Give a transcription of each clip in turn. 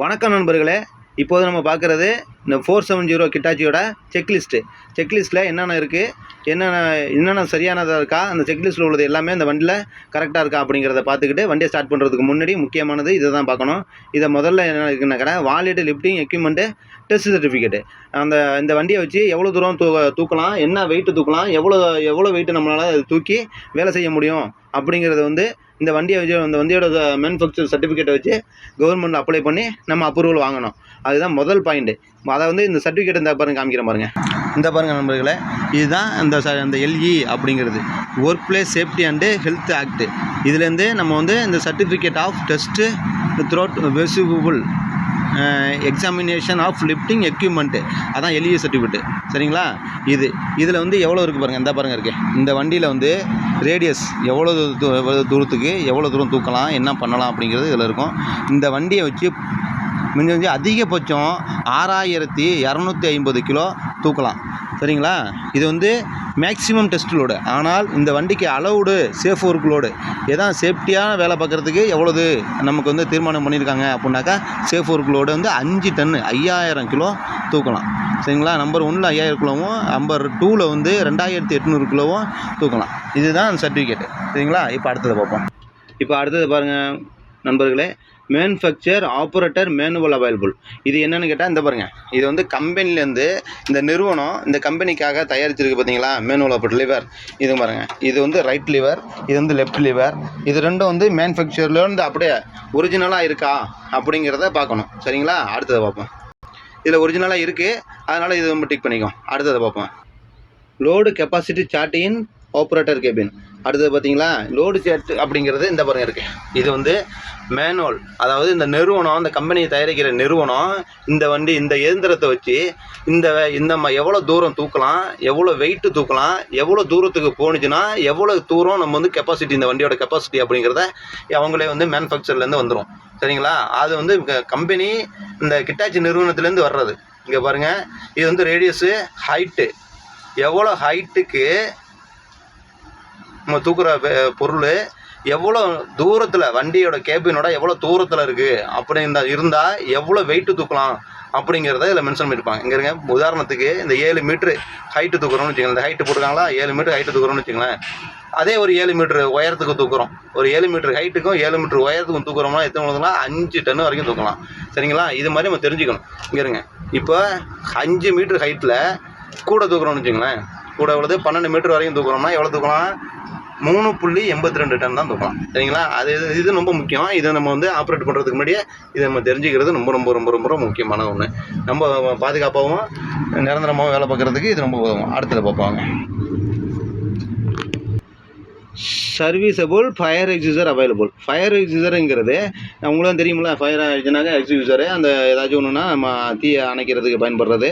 வணக்கம் நண்பர்களே. இப்போது நம்ம பார்க்குறது இந்த 470 கிட்டாச்சியோட செக்லிஸ்ட்டில் என்னென்ன இருக்குது, என்னென்ன சரியானதாக இருக்கா, அந்த செக்லிஸ்ட்டில் உள்ளது எல்லாமே அந்த வண்டியில் கரெக்டாக இருக்கா அப்படிங்கிறத பார்த்துக்கிட்டு வண்டியை ஸ்டார்ட் பண்ணுறதுக்கு முன்னாடி முக்கியமானது இதை தான் பார்க்கணும். இதை முதல்ல என்ன இருக்குன்னாக்கா valid lifting equipment test certificate. இந்த வண்டியை வச்சு எவ்வளோ தூரம் தூக்கலாம், என்ன வெயிட்டு தூக்கலாம், எவ்வளோ வெயிட்டு நம்மளால் தூக்கி வேலை செய்ய முடியும் அப்படிங்கிறத இந்த வண்டியை வச்சு அந்த வண்டியோட மேனுஃபேக்சர் சர்டிஃபிகேட்டை வச்சு கவர்மெண்ட் அப்ளை பண்ணி நம்ம அப்ரூவல் வாங்கணும். அதுதான் முதல் பாயிண்ட்டு. அதை இந்த சர்டிஃபிகேட் இந்த பாருங்க காமிக்கிறேன் பாருங்கள். இந்த பாருங்கள் நண்பர்களே, இதுதான் அந்த எல்இ அப்படிங்கிறது workplace safety and health act. இதுலேருந்து நம்ம இந்த certificate of test thorough visible examination of lifting equipment, அதான் எல்இ சர்டிஃபிகேட்டு. சரிங்களா? இதில் எவ்வளோ இருக்குது பாருங்கள். இந்த பாருங்கள் இருக்குது. இந்த வண்டியில் ரேடியஸ் எவ்வளோ தூரத்துக்கு எவ்வளோ தூரம் தூக்கலாம், என்ன பண்ணலாம் அப்படிங்கிறது இதில் இருக்கும். இந்த வண்டியை வச்சு மிஞ்சி அதிகபட்சம் 6250 கிலோ தூக்கலாம். சரிங்களா? இது மேக்ஸிமம் டெஸ்ட் லோடு. ஆனால் இந்த வண்டிக்கு அலவுடு சேஃப் ஒர்க் லோடு, எதான் சேஃப்டியான வேலை பார்க்குறதுக்கு எவ்வளோது நமக்கு தீர்மானம் பண்ணியிருக்காங்க அப்படின்னாக்கா, சேஃப் ஒர்க் லோடு 5 டன்னு 5000 கிலோ தூக்கலாம். சரிங்களா? நம்பர் 1ல் 5000 கிலோவும், நம்பர் 2ல் 2800 கிலோவும் தூக்கலாம். இதுதான் அந்த சர்டிஃபிகேட்டு. சரிங்களா? இப்போ அடுத்தது பார்ப்போம். இப்போ அடுத்தது பாருங்கள் நண்பர்களே, மேனுஃபேக்சர் ஆப்ரேட்டர் மேனுவல் அவைலபிள். இது என்னென்னு கேட்டால் இந்த பாருங்கள், இது கம்பெனிலேருந்து இந்த நிறுவனம் இந்த கம்பெனிக்காக தயாரிச்சிருக்கு பார்த்தீங்களா, மேனுவல் ஆப்ரேட்டர் லிவர். இது பாருங்கள், இது ரைட் லிவர், இது லெஃப்ட் லிவர். இது ரெண்டும் மேனுஃபேக்சர்லேருந்து அப்படியே ஒரிஜினலாக இருக்கா அப்படிங்கிறத பார்க்கணும். சரிங்களா? அடுத்ததை பார்ப்போம். இதில் ஒரிஜினலாக இருக்குது, அதனால் இது டிக் பண்ணிக்கோ. அடுத்ததை பார்ப்போம். லோடு கெப்பாசிட்டி சார்ட் இன் ஆப்ரேட்டர் கேபின். அடுத்தது பார்த்தீங்களா, லோடு சார்ட் அப்படிங்கிறது இந்த பாருங்க இருக்குது. இது மேனுவல், அதாவது இந்த நிறுவனம், இந்த கம்பெனியை தயாரிக்கிற நிறுவனம் இந்த இயந்திரத்தை வச்சு இந்த எவ்வளோ தூரம் தூக்கலாம், எவ்வளோ வெயிட்டு தூக்கலாம், எவ்வளோ தூரத்துக்கு போணுச்சுன்னா எவ்வளோ தூரம் நம்ம கெப்பாசிட்டி, இந்த வண்டியோட கெப்பாசிட்டி அப்படிங்கிறத அவங்களே மேனுஃபேக்சர்லேருந்து வந்துடும். சரிங்களா? அது கம்பெனி இந்த கிட்டாச்சி நிறுவனத்துலேருந்து வர்றது. இங்கே பாருங்கள், இது ரேடியஸு ஹைட்டு, எவ்வளோ ஹைட்டுக்கு நம்ம தூக்குற பொருள் எவ்வளோ தூரத்தில், வண்டியோட கேபினோட எவ்வளோ தூரத்தில் இருக்குது அப்படி இருந்தால் எவ்வளோ வெயிட்டு தூக்கலாம் அப்படிங்கிறத இதில் மென்ஷன் பண்ணியிருப்பாங்க. இங்கே இருங்க, உதாரணத்துக்கு இந்த 7 மீட்ரு ஹைட்டு தூக்குறோம்னு வச்சுக்கோங்களேன். இந்த ஹைட்டு போட்டுருக்காங்களா, 7 மீட்ரு ஹைட்டு தூக்குறோம்னு வச்சுங்களேன். அதே ஒரு 7 மீட்ரு உயரத்துக்கு தூக்குறோம். ஒரு 7 மீட்ரு ஹைட்டுக்கும் 7 மீட்ரு உயரத்துக்கும் தூக்குறோம்னா எத்தனை தூக்கலாம், 5 டன்னு வரைக்கும் தூக்கலாம். சரிங்களா? இது மாதிரி நம்ம தெரிஞ்சுக்கணும். இங்கே இருங்க, இப்போ 5 மீட்ரு ஹைட்டில் கூட தூக்குறோம்னு வச்சுங்களேன். கூட எவ்வளவு 12 மீட்டர் வரைக்கும் தூக்குறோம்னா எவ்வளோ தூக்கலாம், 3.82 டன் தான் தூக்கலாம். சரிங்களா? இது ரொம்ப முக்கியம். இதை நம்ம ஆப்ரேட் பண்ணுறதுக்கு முன்னாடியே இதை நம்ம தெரிஞ்சுக்கிறது ரொம்ப ரொம்ப ரொம்ப ரொம்ப ரொம்ப முக்கியமான ஒன்று. நம்ம பாதுகாப்பாகவும் நிரந்தரமாகவும் வேலை பார்க்குறதுக்கு இது ரொம்ப உதவும். அடுத்தது பார்ப்பாங்க. Serviceable fire எக்ஸியூசர் available. ஃபயர் எக்ஸியூசருங்கிறது உங்களுக்கு தெரியுமில்ல, ஃபயர் ஆகிடுச்சுனாக்கா எக்ஸியூசரு அந்த ஏதாச்சும் ஒன்றுனா நம்ம தீயை அணைக்கிறதுக்கு பயன்படுறது.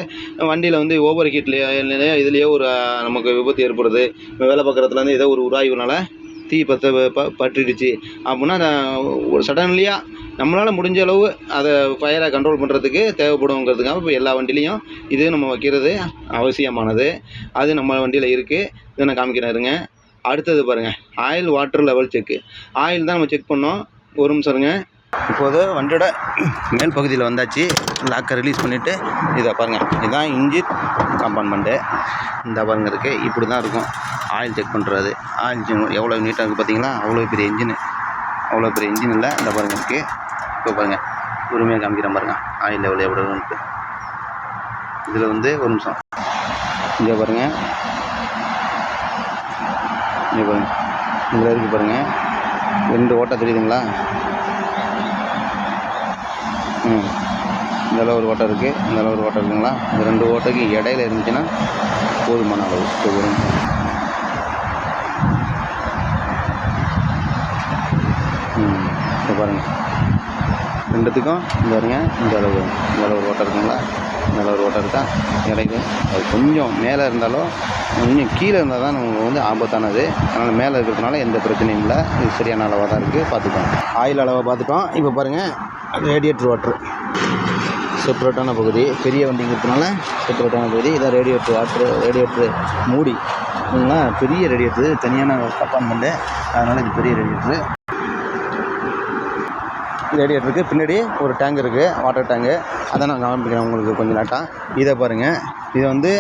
வண்டியில் ஓவர் ஹீட்லேயே இதுலேயே ஒரு நமக்கு விபத்து ஏற்படுறது, வேலை பார்க்குறதுலேருந்து ஏதோ ஒரு உராய்வுனால தீ பற்றிடுச்சு அப்படின்னா சடன்லியாக நம்மளால் முடிஞ்ச அளவு அதை ஃபயரை கண்ட்ரோல் பண்ணுறதுக்கு தேவைப்படுங்கிறதுக்காக இப்போ எல்லா வண்டிலையும் இது நம்ம வைக்கிறது அவசியமானது. அது நம்ம வண்டியில் இருக்குது. இதை நான் காமிக்கிறேன் இருங்க. அடுத்தது பாருங்கள், ஆயில் வாட்டர் லெவல் செக்கு. ஆயில் தான் நம்ம செக் பண்ணோம். ஒரு நிமிஷம் இருங்க. இப்போது வண்டியோட மேல் பகுதியில் வந்தாச்சு. லாக்கை ரிலீஸ் பண்ணிவிட்டு இதை பாருங்கள், இதுதான் இன்ஜின் கம்பார்ட்மெண்ட்டு. இந்த பாருங்க இருக்குது, இப்படி தான் இருக்கும் ஆயில் செக் பண்ணுறது. ஆயில் எவ்வளோ நீட்டாக இருக்குது பார்த்தீங்களா, அவ்வளோ பெரிய இன்ஜின் இல்லை. இந்த பாருங்கள் இருக்குது. இப்போ பாருங்கள், உரிமையாக காமிக்கிறேன் பாருங்கள் ஆயில் லெவல் எவ்வளோ இருக்குது. இதில் ஒரு நிமிஷம் இங்கே பாருங்கள், இங்கே பாருங்கள், இதில் இருக்குது பாருங்கள், 2 ஓட்டை தெரியுதுங்களா? இதெல்லாம் ஒரு ஓட்டை இருக்குது, இதெல்லாம் ஒரு ஓட்டை இருக்குங்களா? இந்த 2 ஓட்டைக்கு இடையில இருந்துச்சுன்னா போதுமான அளவு. ஒரு இப்போ பாருங்கள், 2த்துக்கும் இந்த பாருங்க, இந்த அளவு ஒரு ஓட்டை இருக்குங்களா? இந்த அளவு ஒரு ஓட்டை இருக்கா? இடைக்கு அது கொஞ்சம் மேலே இருந்தாலும் கொஞ்சம் கீழே இருந்தால் தான் நமக்கு ஆபத்தானது. அதனால் மேலே இருக்கிறதுனால எந்த பிரச்சனையும் இல்லை. இது சரியான அளவாக தான் இருக்குது, பார்த்துக்கோங்க. ஆயில் அளவை பார்த்துட்டோம். இப்போ பாருங்கள், ரேடியேட்டர் வாட்ரு செப்பரேட்டான பகுதி, பெரிய வண்டிங்கிறதுனால செப்பரேட்டான பகுதி. இதான் ரேடியேட்டர் வாட்ரு, ரேடியேட்டரு மூடி இல்லைங்களா, பெரிய ரேடியேட்டரு, தனியான கம்பார்ட்மெண்ட்டு, அதனால் இது பெரிய ரேடியேட்டரு. ரேடியேட்டருக்கு பின்னாடி ஒரு டேங்க் இருக்குது, வாட்டர் டேங்கு. அதை நான் காமிக்கிறேன் உங்களுக்கு கொஞ்சம் லேட்டாக. இதை பாருங்கள், இது வந்து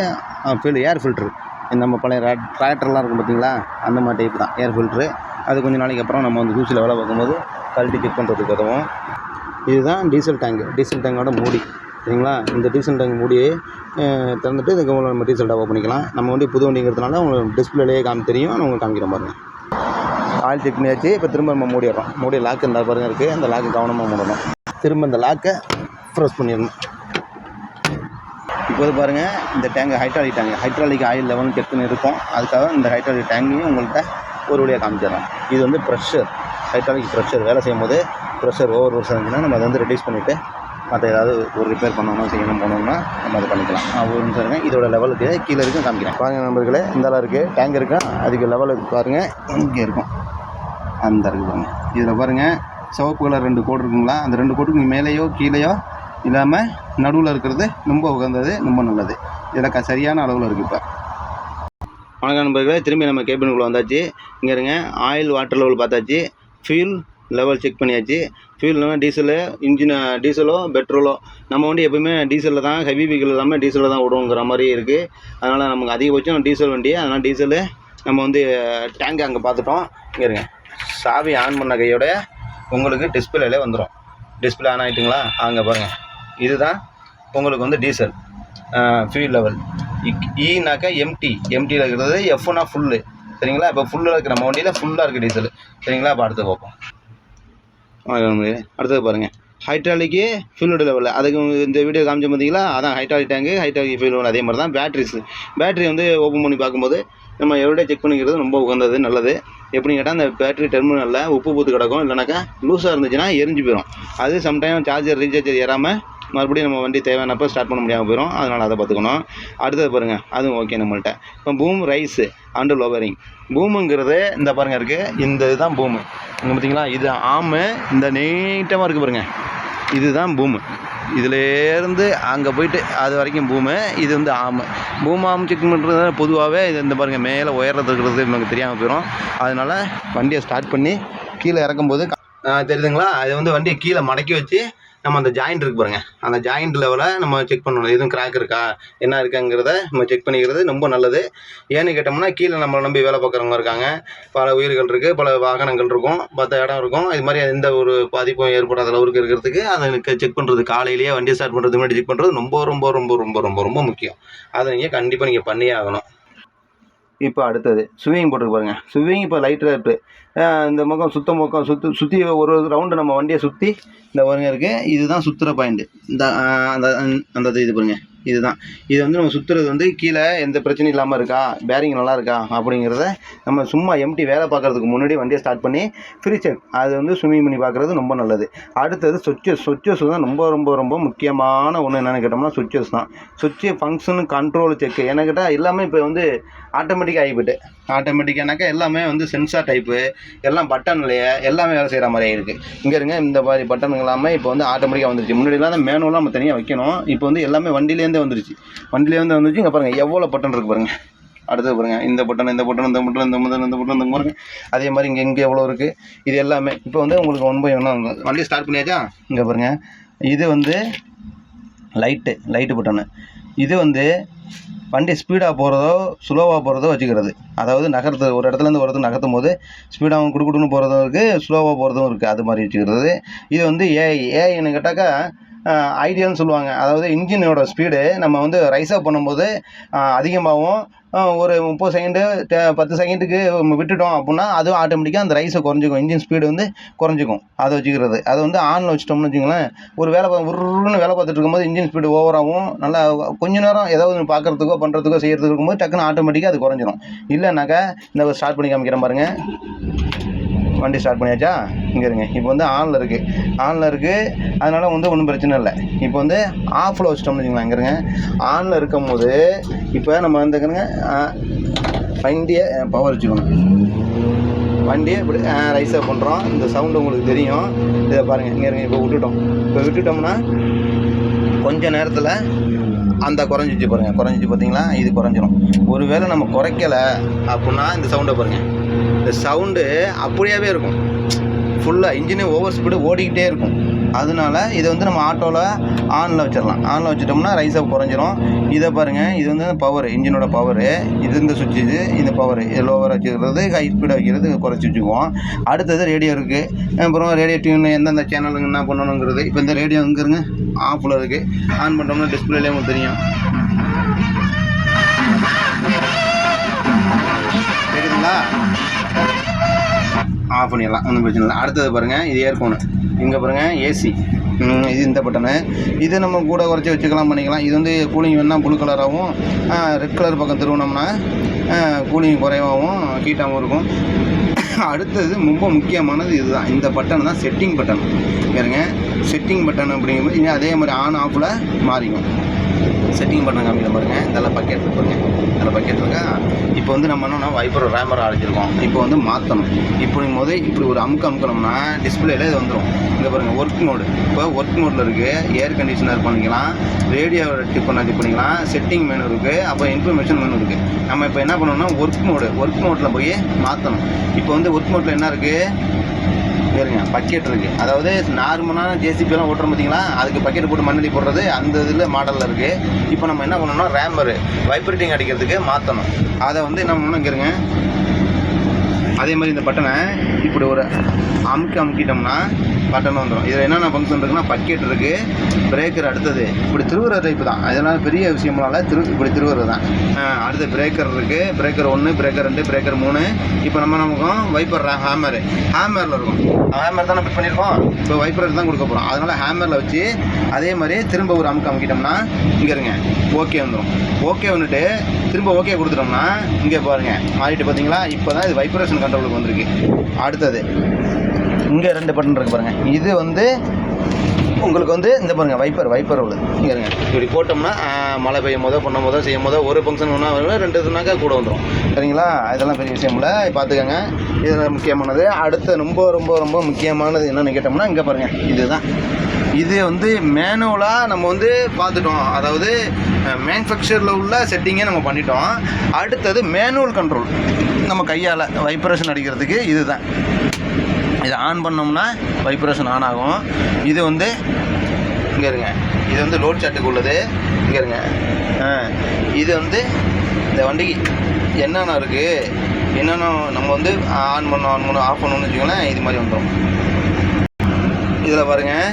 ஏர் ஃபில்ட்ரு. நம்ம பழைய டிராக்டர்லாம் இருக்கும் பார்த்தீங்களா, அந்த மாதிரி டைப் தான் ஏர் ஃபில்ட்ரு. அது கொஞ்சம் நாளைக்கு அப்புறம் நம்ம வந்து தூசியில் வேலை பார்க்கும்போது கழட்டி செக் பண்ணுறதுக்கு உதவும். இதுதான் டீசல் டேங்கோட மூடி, சரிங்களா. இந்த டீசல் டேங்க் மூடியை திறந்துட்டு இதுக்கு நம்ம டீசல் டாப் பண்ணிக்கலாம். நம்ம வண்டி புது வண்டிங்கிறதுனால உங்களுக்கு டிஸ்பிளேலேயே தெரியும். நான் உங்களுக்கு காமிக்கிறேன் பாருங்கள். ஆயில் செக் பண்ணியாச்சு. இப்போ திரும்ப நம்ம மூடிடுறோம். மூடி லாக் இந்த பாருங்கள் இருக்குது, அந்த லாக்கு கவனமாக மூடணும். திரும்ப இந்த லாக்கை ப்ரெஸ் பண்ணிடணும். இப்போது பாருங்கள், இந்த டேங்கு ஹைட்ராலிக் ஆயில் லெவல்னு செக் பண்ணி இருக்கும். அதுக்காக இந்த ஹைட்ராலிக் டேங்கையும் உங்கள்கிட்ட ஒரு வழியாக காமிச்சிடறோம். இது வந்து ப்ரெஷர், ஹைட்ராலிக் ப்ரெஷர். வேலை செய்யும் போது ப்ரெஷர் ஓவர் இருந்துச்சுன்னா நம்ம அதை வந்து ரெடியூஸ் பண்ணிவிட்டு மற்ற ஏதாவது ஒரு ரிப்பேர் பண்ணணும், செய்யணும், போனோம்னா நம்ம அதை பண்ணிக்கலாம். ஒரு நிமிஷம் இருங்க, இதோட லெவலுக்கு கீழே இருக்கும் காமிக்கிறேன். பாருங்கள் நண்பர்களே, இந்த அளவு இருக்குது டேங்க் இருக்கும். அதுக்கு லெவலுக்கு பாருங்கள், இங்கே இருக்கும், அந்த இருக்குது பாருங்கள். இதில் பாருங்கள், சிவப்பு கலர் 2 கோடு இருக்குங்களா, அந்த 2 கோட்டுக்கு மேலேயோ கீழேயோ இல்லாமல் நடுவில் இருக்கிறது ரொம்ப உகந்தது, ரொம்ப நல்லது. இதில் சரியான அளவில் இருக்குது. இப்போ வணக்கம் நண்பர்களே, திரும்பி நம்ம கேபினுக்குள்ளே வந்தாச்சு. இங்கே இருங்க, ஆயில் வாட்டர் லெவல் பார்த்தாச்சு, ஃபியூல் லெவல் செக் பண்ணியாச்சு. ஃபியூல்னா டீசலோ பெட்ரோலோ. நம்ம வண்டி எப்போயுமே டீசலில் தான், ஹெவி வெஹிக்கிள் இல்லாமல் டீசலில் தான் விடுங்கிற மாதிரி இருக்குது. அதனால் நமக்கு அதிகபட்சம் டீசல் வண்டி. அதனால் டீசலு நம்ம வந்து டேங்க் அங்கே பார்த்துட்டோம். இங்கே இருங்க, சாவி ஆன் பண்ண கையோட உங்களுக்கு டிஸ்பிளேலே வந்துடும். டிஸ்பிளே ஆன் ஆகிட்டுங்களா, அங்கே பாருங்கள், இதுதான் உங்களுக்கு வந்து டீசல் ஃபியூல் லெவல். ஈனாக்கா எம்டியில் இருக்கிறது, எஃப்னா ஃபுல்லு, சரிங்களா. இப்போ ஃபுல்லில் இருக்கிற நம்ம வண்டியில் ஃபுல்லாக இருக்குது டீசல், சரிங்களா. இப்போ அடுத்து பார்ப்போம். அடுத்தது பாருங்கள், ஹைட்ராலிக்கு ஃபியூல் லெவலில். அதுக்கு இந்த வீடியோ காமிச்ச பார்த்தீங்களா, அதான் hydraulic tank, hydraulic fuel level. அதே மாதிரி தான் பேட்ரி வந்து ஓப்பன் பண்ணி பார்க்கும்போது நம்ம எவ்வளோ செக் பண்ணிக்கிறது ரொம்ப உகந்தது, நல்லது. எப்படின்னு கேட்டால், அந்த பேட்ரி டெர்மினலில் உப்பு பூத்து கிடக்கும், இல்லைனாக்கா லூஸாக இருந்துச்சுன்னா எரிஞ்சு போயிடும். அது சம்டைம் ரீசார்ஜர் ஏறாமல் மறுபடியும் நம்ம வண்டி தேவையானப்போ ஸ்டார்ட் பண்ண முடியாமல் போயிடும். அதனால் அதை பார்த்துக்கணும். அடுத்தது பாருங்கள், அதுவும் ஓகே நம்மள்கிட்ட. இப்போ பூம் ரைஸு அண்டு லோவரிங். பூமுங்கிறது இந்த பாருங்கள் இருக்குது, இந்த இதுதான் பூமு. இங்கே பார்த்தீங்களா, இது ஆமு, இந்த நீட்டமாக இருக்குது பாருங்கள், இதுதான் பூமு. இதிலேருந்து அங்கே போயிட்டு அது வரைக்கும் பூமு. இது வந்து ஆம் செக் பண்ணுறது பொதுவாகவே இது இந்த பாருங்கள், மேலே உயரது இருக்கிறது நமக்கு தெரியாமல் போயிடும். அதனால் வண்டியை ஸ்டார்ட் பண்ணி கீழே இறக்கும்போது தெரியுதுங்களா, அது வந்து வண்டியை கீழே மடக்கி வச்சு நம்ம அந்த ஜாயிண்ட் இருக்குது பாருங்கள், அந்த ஜாயிண்ட் லெவலில் நம்ம செக் பண்ணணும். எதுவும் கிராக் இருக்கா, என்ன இருக்குங்கிறத நம்ம செக் பண்ணிக்கிறது ரொம்ப நல்லது. ஏன்னு கேட்டோம்னா, கீழே நம்மளை நம்பி வேலை பார்க்குறவங்க இருக்காங்க, பல உயிர்கள் இருக்குது, பல வாகனங்கள் இருக்கும், மற்ற இடம் இருக்கும். இது மாதிரி எந்த ஒரு பாதிப்பும் ஏற்படாத அளவுக்கு இருக்கிறதுக்கு அதை செக் பண்ணுறது, காலையிலேயே வண்டி ஸ்டார்ட் பண்ணுறதுக்கு முன்னாடி செக் பண்ணுறது ரொம்ப ரொம்ப ரொம்ப ரொம்ப ரொம்ப ரொம்ப முக்கியம். அதை நீங்கள் கண்டிப்பாக நீங்கள் பண்ணியே ஆகணும். இப்போ அடுத்தது ஸ்விங் போட்டுருக்கு பாருங்கள். ஸ்விங் இப்போ லைட்டில் இருக்குது. இந்த பக்கம் சுற்றி ஒரு ரவுண்டு நம்ம வண்டியை சுற்றி இந்த பாருங்க இருக்குது. இதுதான் சுற்றுற பாயிண்ட்டு. இந்த அந்த இது பாருங்கள், இதுதான். இது வந்து நம்ம சுற்றுறது வந்து கீழே எந்த பிரச்சனையும் இல்லாமல் இருக்கா, பேரிங் நல்லா இருக்கா அப்படிங்கிறத நம்ம சும்மா எம்டி வேலை பார்க்குறதுக்கு முன்னாடி வண்டியை ஸ்டார்ட் பண்ணி ஃப்ரீ செக் அது வந்து ஸ்விம்மிங் பண்ணி பார்க்குறது ரொம்ப நல்லது. அடுத்தது சுவிட்சஸ் தான் ரொம்ப ரொம்ப ரொம்ப முக்கியமான ஒன்று. என்னென்னு கேட்டோம்னா சுவிட்சஸ் தான். சுவிட்சு ஃபங்க்ஷனு கண்ட்ரோல் செக்கு. என்ன கேட்டால் எல்லாமே இப்போ வந்து ஆட்டோமேட்டிக்காக ஆகிவிட்டு. ஆட்டோமேட்டிக்கானாக்கா எல்லாமே வந்து சென்சார் டைப்பு, எல்லாம் பட்டன்லையே எல்லாமே வேலை செய்கிற மாதிரி இருக்குது. இங்கே இருங்க, இந்த மாதிரி பட்டன் எல்லாமே இப்போ வந்து ஆட்டோமேட்டிக்காக வந்துருச்சு. முன்னாடிலாம் தான் மேனுவலாக நம்ம தனியாக வைக்கணும். இப்போ வந்து எல்லாமே வண்டியிலேருந்தே வந்துருச்சு. இங்கே பாருங்கள் எவ்வளோ பட்டன் இருக்குது பாருங்கள். அடுத்தது பாருங்கள், இந்த பட்டன் பாருங்கள். அதே மாதிரி இங்கே எவ்வளோ இருக்குது, இது எல்லாமே இப்போ வந்து உங்களுக்கு 1 by 1 வண்டி ஸ்டார்ட் பண்ணியாச்சா. இங்கே பாருங்கள், இது வந்து லைட்டு பட்டனு. இது வந்து வண்டி ஸ்பீடாக போகிறதோ ஸ்லோவாக போகிறதோ வச்சுக்கிறது. அதாவது ஒரு இடத்துலேருந்து ஒரு இடத்துல நகர்த்தும் போது ஸ்பீடாகவும் குடுக்குன்னு போகிறதும் இருக்குது, ஸ்லோவாக போகிறதும் இருக்குது. அது மாதிரி வச்சுக்கிறது. இது வந்து ஏஐன்னு கேட்டாக்கா ஐடியான்னு சொல்லுவாங்க. அதாவது இன்ஜினோட ஸ்பீடு நம்ம வந்து ரைஸ் அப் பண்ணும்போது அதிகமாகவும் ஒரு 30 செகண்டு 10 செகண்டுக்கு விட்டுட்டோம் அப்படின்னா அதுவும் ஆட்டோமேட்டிக்காக அந்த ரைஸை குறைஞ்சிக்கும், இன்ஜின் ஸ்பீடு வந்து குறைஞ்சிக்கும். அதை வச்சுக்கிறது. அதை வந்து ஆனில் வச்சுட்டோம்னு வச்சுங்களேன், ஒரு உருன்னு வேலை பார்த்துட்டு இருக்கும்போது இன்ஜின் ஸ்பீடு ஓவராகவும் நல்லா கொஞ்ச நேரம் ஏதாவது பார்க்குறதுக்கோ பண்ணுறதுக்கோ செய்கிறதுக்கு இருக்கும்போது டக்குன்னு ஆட்டோமேட்டிக்காக அது குறைஞ்சிரும். இல்லைனாக்கா இந்த ஸ்டார்ட் பண்ணி காமிக்கிறேன் பாருங்கள். வண்டி ஸ்டார்ட் பண்ணியாச்சா. இங்கே இருங்க, இப்போ வந்து ஆனில் இருக்குது. அதனால் வந்து ஒன்றும் பிரச்சனை இல்லை. இப்போ வந்து ஆஃபில் வச்சிட்டோம்னு வச்சுக்கலாம். இங்கே இருங்க, ஆனில் இருக்கும் போது இப்போ நம்ம வந்துக்கிறங்க வண்டியை பவர் வச்சுக்கணும். வண்டியை இப்படி ரைஸாக பண்ணுறோம். இந்த சவுண்டு உங்களுக்கு தெரியும். இதை பாருங்கள், இங்கே இருங்க, இப்போ விட்டுட்டோம்னா கொஞ்ச நேரத்தில் அந்த குறைஞ்சிச்சு பாருங்கள். பார்த்தீங்களா, இது குறைஞ்சிரும். ஒருவேளை நம்ம குறைக்கலை அப்படின்னா இந்த சவுண்டை பாருங்கள். இந்த சவுண்டு அப்படியாவே இருக்கும். ஃபுல்லாக இன்ஜினே ஓவர் ஸ்பீடு ஓடிக்கிட்டே இருக்கும். அதனால இதை வந்து நம்ம ஆட்டோவில் ஆனில் வச்சிடலாம். ஆனில் வச்சுட்டோம்னா ரைஸ் அப் குறைஞ்சிரும். இதை பாருங்கள், இது வந்து பவர், இன்ஜினோட பவரு. இது இந்த சுவிட்ச், இது இந்த பவர். இது லோவர் வச்சுக்கிறது, ஹை ஸ்பீடாக வைக்கிறது, குறைச்சி வச்சுக்குவோம். அடுத்தது ரேடியோ இருக்குது. அப்புறம் ரேடியோ டியூன் எந்தெந்த சேனலுங்க என்ன பண்ணணுங்கிறது. இப்போ இந்த ரேடியோ இங்கேருங்க ஆஃபில் இருக்குது. ஆன் பண்ணுறோம்னா டிஸ்பிளேலேயே உங்களுக்கு தெரியும். கேட்குதுங்களா? ஆஃப் பண்ணிடலாம், ஒன்றும் பிரச்சனை இல்லை. அடுத்தது பாருங்கள், இது ஏர்ஃபோனு. இங்கே பாருங்கள் ஏசி, இது இந்த பட்டனு. இது நம்ம கூட குறைச்சி வச்சுக்கலாம், பண்ணிக்கலாம். இது வந்து கூலிங் வேணால் ப்ளூ கலராகவும், ரெட் கலர் பக்கம் திருவினோம்னா கூலிங் குறைவாகவும் ஹீட்டாகவும் இருக்கும். அடுத்தது ரொம்ப முக்கியமானது இதுதான். இந்த பட்டன் தான் செட்டிங் பட்டன். பாருங்க, செட்டிங் பட்டன் அப்படிங்கும்போது இனி அதே மாதிரி ஆன் ஆஃபில் மாறிக்கும். செட்டிங் பட்டன் காமிக்கிற பாருங்கள், இதெல்லாம் பக்கெட் இருக்கு பாருங்க, இதெல்லாம் பக்கெட் இருக்கா. இப்போ வந்து நம்ம என்னன்னா வைப்பர் ரேமர் அழைச்சிருக்கோம். இப்போ வந்து மாற்றணும். இப்படிங்கும் போது இப்படி ஒரு அமுக்கணும்னா டிஸ்பிளேல இது வந்துடும். இங்கே பாருங்கள் ஒர்க் மோடு. இப்போ ஒர்க் மோடில் இருக்குது. ஏர் கண்டிஷனர் பண்ணிக்கலாம், ரேடியோ டிப் பண்ணிக்கலாம், செட்டிங் மெனு இருக்குது, அப்போ இன்ஃபர்மேஷன் மெனு இருக்குது. நம்ம இப்போ என்ன பண்ணணும்னா ஒர்க் மோடில் போய் மாற்றணும். இப்போ வந்து ஒர்க் மோடில் என்ன இருக்குது பாருங்க, பக்கெட் இருக்குது. அதாவது நார்மலான ஜேசிபியெல்லாம் ஓட்டுறோம் பார்த்தீங்களா, அதுக்கு பக்கெட் போட்டு மண்ணடி போடுறது அந்த இதில் மாடலில் இருக்குது. இப்போ நம்ம என்ன பண்ணணும்னா ரேமரு வைப்ரேட்டிங் அடிக்கிறதுக்கு மாற்றணும். அதை வந்து என்ன பண்ணணும், இங்கே இருங்க. அதே மாதிரி இந்த பட்டனை இப்படி ஒரு அமுக்கிட்டோம்னா பட்டன் வந்துடும். இதில் என்னென்ன ஃபங்க்ஷன் இருக்குன்னா பக்கெட் இருக்குது, பிரேக்கர். அடுத்தது இப்படி திருவுற டைப்பு தான், அதனால் பெரிய விஷயம்னால இப்படி திருவுறது தான். அடுத்து பிரேக்கர் இருக்குது, பிரேக்கர் 1, பிரேக்கர் 2, பிரேக்கர் 3. இப்போ நமக்கும் வைப்பர் ஹேமரில் இருக்கும். ஹேமர் தான் நம்ம ஃபிட் பண்ணியிருக்கோம். இப்போ வைப்பர் தான் கொடுக்க போகிறோம். அதனால் ஹேமரில் வச்சு அதே மாதிரி திரும்ப ஒரு அமுக்கிட்டோம்னா இங்கே இருங்க ஓகே வந்துடும். ஓகே வந்துட்டு திரும்ப ஓகே கொடுத்துட்டோம்னா இங்கே பாருங்கள் மாறிட்டு பார்த்தீங்களா. இப்போ தான் இது வைப்ரேஷன் கண்ட்ரோலுக்கு வந்திருக்கு. அடுத்தது இங்கே 2 பட்டன் இருக்குது பாருங்கள். இது வந்து உங்களுக்கு வந்து இந்த பாருங்கள் வைப்பர் உள்ளது. இங்கே இருங்க, இப்படி போட்டோம்னா மழை பெய்யும் போதோ செய்யும் போதோ ஒரு ஃபங்க்ஷன் ஒன்றா 2 இதுனாக்கா கூட வந்துடும். சரிங்களா? இதெல்லாம் பெரிய விஷயம் இல்லை, பார்த்துக்கோங்க. இதில் முக்கியமானது அடுத்த ரொம்ப ரொம்ப ரொம்ப முக்கியமானது என்னென்னு கேட்டோம்னா இங்கே பாருங்கள், இதுதான். இது வந்து மேனுவலாக நம்ம வந்து பார்த்துட்டோம். அதாவது மேனுஃபேக்சரில் உள்ள செட்டிங்கே நம்ம பண்ணிட்டோம். அடுத்தது மேனுவல் கண்ட்ரோல் நம்ம கையால் வைப்ரேஷன் அடிக்கிறதுக்கு இதுதான். இதை ஆன் பண்ணோம்னா வைப்ரேஷன் ஆன் ஆகும். இது வந்து இங்கே இருங்க, இது வந்து லோட் சாட்டுக்கு உள்ளது. இங்கே இருங்க, இது வந்து இந்த வண்டிக்கு என்னென்ன இருக்குது, என்னென்ன நம்ம வந்து ஆன் பண்ணணும் ஆஃப் பண்ணணும்னு வச்சுக்கோங்களேன். இது மாதிரி வந்துடும். இதில் பாருங்கள்,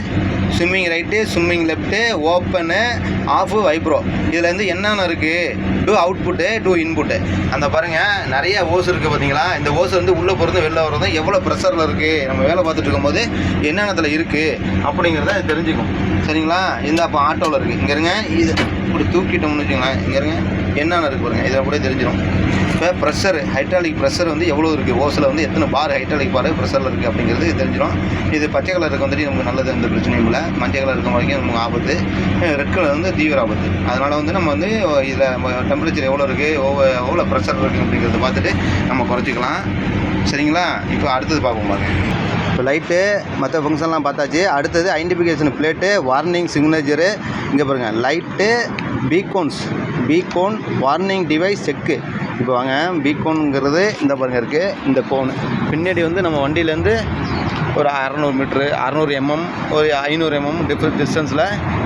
swimming right, swimming left, open, off, vibro. இதில் வந்து என்னென்ன இருக்குது, டூ அவுட்புட்டு, டூ இன்புட்டு. அந்த பாருங்கள் நிறைய ஓஸ் இருக்குது பார்த்தீங்களா. இந்த ஓஸ் வந்து உள்ளே போகிறது வெளில வர்றது எவ்வளோ ப்ரெஷரில் இருக்குது, நம்ம வேலை பார்த்துட்டு இருக்கும்போது என்னென்னத்தில் இருக்குது அப்படிங்கிறத தெரிஞ்சுக்கும். சரிங்களா? இந்த அப்போ ஆட்டோவில் இருக்குது. இங்கே இருங்க, இது இப்படி தூக்கிட்டோம்னு வச்சுக்கோங்களேன். இங்கே இருங்க என்னென்ன இருக்குது பாருங்கள், இதை அப்படியே தெரிஞ்சிடும். இப்போ ப்ரெஷர், ஹைட்ராலிக் ப்ரெஷர் வந்து எவ்வளோ இருக்குது, ஓஸில் வந்து எத்தனை பார் ஹைட்ராலிக் பார் ப்ரெஷரில் இருக்குது அப்படிங்கிறது தெரிஞ்சிடும். இது பச்சை கலருக்கு வந்துட்டு நமக்கு நல்லது, எந்த பிரச்சனையும் இல்லை. மஞ்சள் கலர் இருக்க வரைக்கும் நமக்கு ஆபத்து, ரெட் கலர் வந்து தீவிர ஆபத்து. அதனால் வந்து நம்ம வந்து இதில் டெம்பரேச்சர் எவ்வளோ இருக்குது, எவ்வளோ ப்ரெஷர் இருக்குது அப்படிங்கிறத பார்த்துட்டு நம்ம குறைச்சிக்கலாம். சரிங்களா? இப்போ அடுத்தது பார்ப்போம் பாருங்கள். இப்போ லைட்டு மற்ற ஃபங்க்ஷன்லாம் பார்த்தாச்சு. அடுத்தது ஐடென்டிஃபிகேஷன் பிளேட்டு, வார்னிங் சிக்னேச்சரு. இங்கே பாருங்கள் லைட்டு, பீக்கோன் வார்னிங் டிவைஸ் செக்கு. இப்போ வாங்க, பீக்கோனுங்கிறது இந்த பாருங்கள் இருக்குது. இந்த கோனு பின்னாடி வந்து நம்ம வண்டியிலேருந்து ஒரு 600 மீட்ரு, 600 mm, ஒரு 500 mm டிஃப்ரெண்ட் டிஸ்டன்ஸில்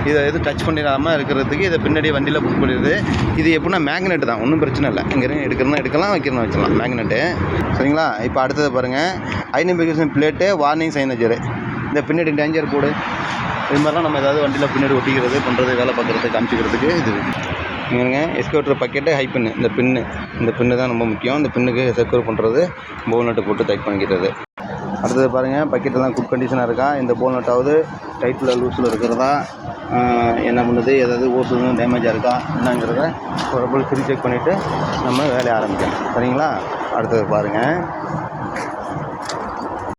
இதை டச் பண்ணிடாமல் இருக்கிறதுக்கு இதை பின்னாடி வண்டியில் புக் பண்ணிடுது. இது எப்படின்னா மேக்னெட்டு தான், ஒன்றும் பிரச்சனை இல்லை. இங்கே எடுக்கணும்னா எடுக்கலாம், வைக்கணும்னா வச்சுக்கலாம், மேக்னெட்டு. சரிங்களா? இப்போ அடுத்தது பாருங்கள், ஐடென்டிஃபிகேஷன் பிளேட்டு, வார்னிங் சைனேஜரு. இந்த பின்னாடி டேஞ்சர் கோடு இது மாதிரிலாம் நம்ம ஏதாவது வண்டியில் பின்னாடி ஒட்டிக்கிறது பண்ணுறது, வேலை பார்க்குறது, காமிச்சிக்கிறதுக்கு இது இங்கே எஸ்கேட்டர் பக்கெட்டு, ஹை பின்னு. இந்த பின்னு தான் ரொம்ப முக்கியம். இந்த பின்னுக்கு செக்யூர் பண்ணுறது, போல் நட்டு போட்டு டைட் பண்ணிக்கிறது. அடுத்தது பாருங்கள், பக்கெட்டெல்லாம் குட் கண்டிஷனாக இருக்கா, இந்த போல் நட்டாவது டைட்டில் லூஸில் இருக்கிறதா, என்ன பண்ணுது, ஏதாவது ஓசும் டேமேஜாக இருக்கா என்னங்கிறத ஒரு ஃபுல் செக் பண்ணிவிட்டு நம்ம வேலையை ஆரம்பிக்கலாம். சரிங்களா? அடுத்தது பாருங்கள்,